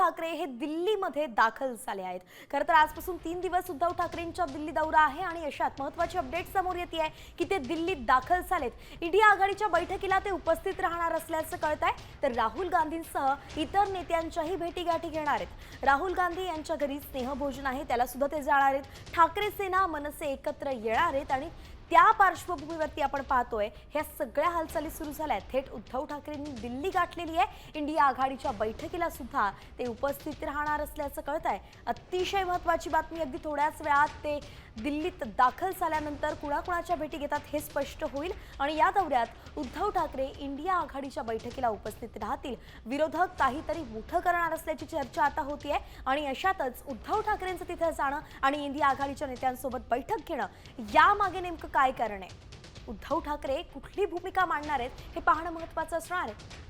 ठाकरे हे दिल्लीमध्ये दाखल झाले आहेत। खरं तर आजपासून 3 दिवस उद्धव ठाकरेंचा दिल्ली दौरा आहे आणि अशात महत्त्वाची अपडेट समोर येते आहे की ते दिल्लीत दाखल झालेत। इंडिया आघाडीच्या बैठकीला ते उपस्थित राहणार असल्याचं कळतंय। तर राहुल गांधींसह इतर नेत्यांच्याही भेटीगाठी घेणार आहेत। राहुल गांधी यांच्या घरी स्नेहभोजन आहे, त्याला सुद्धा ते जाणार आहेत। ठाकरे सेना मनसे एकत्र येणार आहेत आणि त्या पार्श्वभूमीवरती आपण पाहतोय ह्या सगळ्या हालचाली सुरू झाल्या आहेत। थेट उद्धव ठाकरेंनी दिल्ली गाठलेली आहे। इंडिया आघाडीच्या बैठकीला सुद्धा ते उपस्थित राहणार असल्याचं कळतंय। अतिशय महत्त्वाची बातमी, अगदी थोड्याच वेळात ते दिल्लीत दाखल झाल्यानंतर कुणाकुणाच्या भेटी घेतात हे स्पष्ट होईल आणि या दौऱ्यात उद्धव ठाकरे इंडिया आघाडीच्या बैठकीला उपस्थित राहतील। विरोधक काहीतरी मोठं करणार असल्याची चर्चा आता होतीये आणि अशातच उद्धव ठाकरेंचं तिथे जाणं आणि इंडिया आघाडीच्या नेत्यांसोबत बैठक घेणं यामागे नेमकं काय कारण आहे, उद्धव ठाकरे कुठली भूमिका मांडणार आहेत हे पाहणं महत्त्वाचं असणार आहे।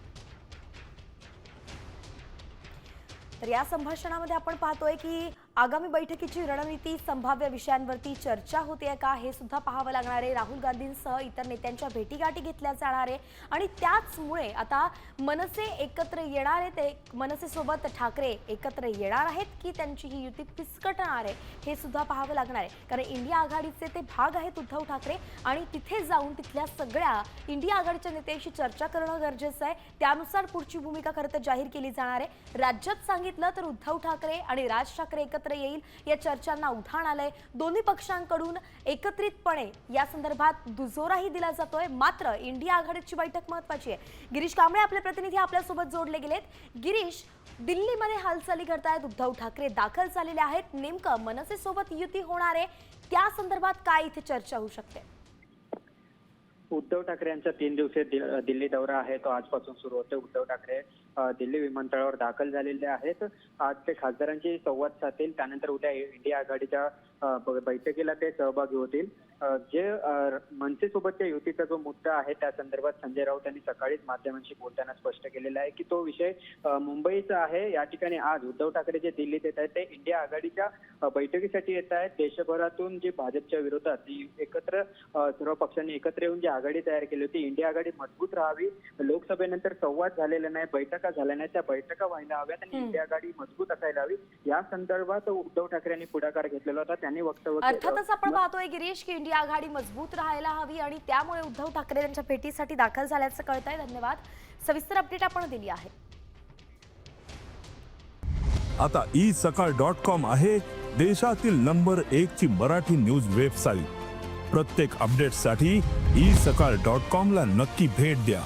तर या संभाषणामध्ये आपण पाहतोय की आगामी बैठकीची रणनीती, संभाव्य विषयांवरती चर्चा होते का हे सुद्धा पाहावं लागणार आहे। राहुल गांधींसह इतर नेत्यांच्या भेटीगाठी घेतल्या जाणार आहे आणि त्याचमुळे आता मनसे एकत्र येणार आहे। ते मनसेसोबत ठाकरे एकत्र येणार आहेत की त्यांची ही युती फिसकटणार आहे हे सुद्धा पाहावं लागणार आहे। कारण इंडिया आघाडीचे ते भाग आहेत उद्धव ठाकरे आणि तिथे जाऊन तिथल्या सगळ्या इंडिया आघाडीच्या नेत्यांशी चर्चा करणं गरजेचं आहे। त्यानुसार पुढची भूमिका खरं तर जाहीर केली जाणार आहे। राज्यात सांगितलं तर उद्धव ठाकरे आणि राज ठाकरे एकत्र येईल या चर्चांना उधाण आलंय। दोन्ही पक्षांकडून एकत्रितपणे या संदर्भात दुजोराही दिला जातोय। मात्र इंडिया आघाडीची बैठक महत्त्वाची आहे। गिरीश कांबळे आपले प्रतिनिधी आपल्यासोबत जोडले गेलेत। गिरीश, दिल्लीमध्ये हालचाली करतायत, उद्धव ठाकरे दाखल झालेले आहेत, नेमकं मनसेसोबत युती होणार आहे त्या संदर्भात काय इथे चर्चा होऊ शकते? उद्धव ठाकरे यांचा 3 दिवसीय दिल्ली दौरा आहे तो आजपासून सुरू होतो। उद्धव ठाकरे दिल्ली विमानतळावर दाखल झालेले आहेत। आज ते खासदारांशी संवाद साधतील, त्यानंतर उद्या इंडिया आघाडीच्या बैठकीला ते सहभागी होतील। जे मनसेसोबतच्या युतीचा जो मुद्दा आहे त्या संदर्भात संजय राऊत यांनी सकाळीच माध्यमांशी बोलताना स्पष्ट केलेलं आहे की तो विषय मुंबईचा आहे। या ठिकाणी आज उद्धव ठाकरे जे दिल्लीत येत आहेत ते इंडिया आघाडीच्या बैठकीसाठी येत आहेत। देशभरातून जी भाजपच्या विरोधात जी एकत्र सर्व पक्षांनी एकत्र येऊन जी आघाडी तयार केली होती, इंडिया आघाडी मजबूत राहावी, लोकसभेनंतर संवाद झालेला नाही, बैठका झाल्या नाही, त्या बैठका व्हायला हव्यात आणि इंडिया आघाडी मजबूत असायला हवी, या संदर्भात उद्धव ठाकरे यांनी पुढाकार घेतलेला होता। त्यांनी वक्तव्य अर्थातच आपण पाहतोय गिरीश की इंडिया आघाडी मजबूत राहायला हवी आणि त्यामुळे उद्धव ठाकरे यांच्या भेटीसाठी दाखल झाल्याचं कळतंय। धन्यवाद, सविस्तर अपडेट आपण दिली आहे। आता isakal.com आहे देशातील नंबर 1 ची मराठी न्यूज वेबसाईट। प्रत्येक अपडेटसाठी isakal.com ला नक्की भेट द्या।